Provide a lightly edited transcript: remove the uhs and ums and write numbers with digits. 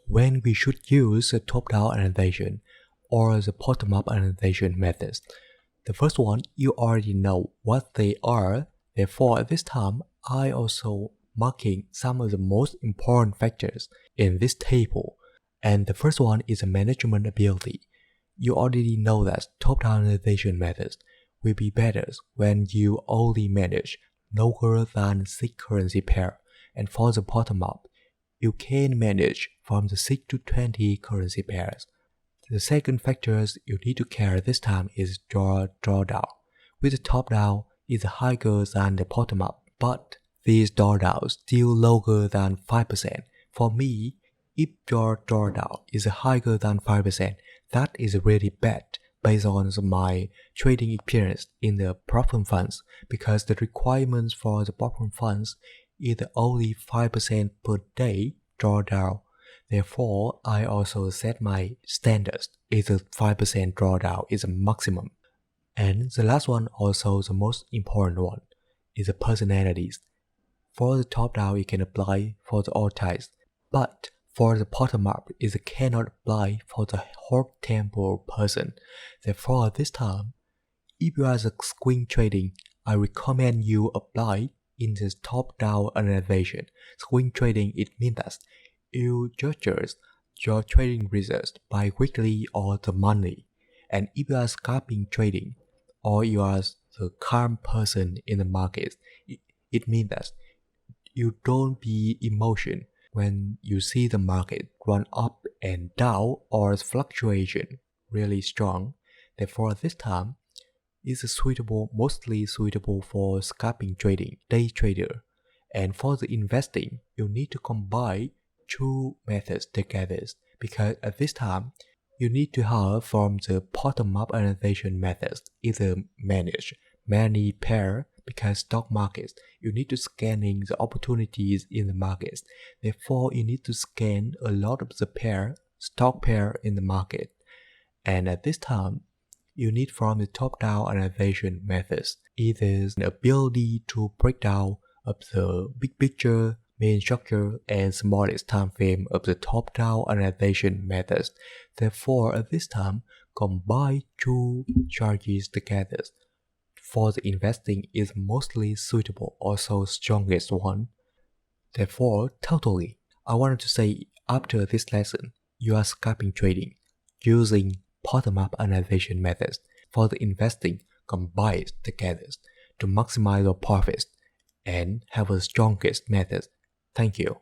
when we should use a top-down annotation or the bottom-up annotation methods. The first one, you already know what they are. Therefore, at this time, I also marking some of the most important factors in this table. And the first one is a management ability. You already know that top-down annotation methods will be better when you only manage lower than 6 currency pair. And for the bottom-up, you can manage from the 6 to 20 currency pairs. The second factor you need to care this time is drawdown. With the top-down is higher than the bottom-up, but these drawdowns still lower than 5%. For me, if your drawdown is higher than 5%, that is really bad based on my trading experience in the prop firm funds, because the requirements for the prop firm funds is only 5% per day drawdown. Therefore, I also set my standards is a 5% drawdown is a maximum. And the last one, also the most important one, is the personalities. For the top down, you can apply for the all types, but for the bottom up, it cannot apply for the whole temple person. Therefore, this time, if you are the swing trading, I recommend you apply in the top down annotation. Swing trading, it means that you judge your trading results by weekly or the monthly. And if you are scalping trading or you are the calm person in the market, it means that you don't be emotion when you see the market run up and down or fluctuation really strong. Therefore, this time is mostly suitable for scalping trading, day trader. And for the investing, you need to combine two methods together, because at this time, you need to have from the bottom-up annotation methods either manage many pair, because stock markets, you need to scanning the opportunities in the markets. Therefore, you need to scan a lot of the stock pair in the market. And at this time, you need from the top-down annotation methods either the ability to break down of the big picture, main structure, and smallest time frame of the top-down annotation methods. Therefore, at this time, combine two strategies together. For the investing is mostly suitable, also strongest one. Therefore, totally, I wanted to say after this lesson, you are scalping trading using bottom-up annotation methods. For the investing, combine together to maximize your profits and have the strongest methods. Thank you.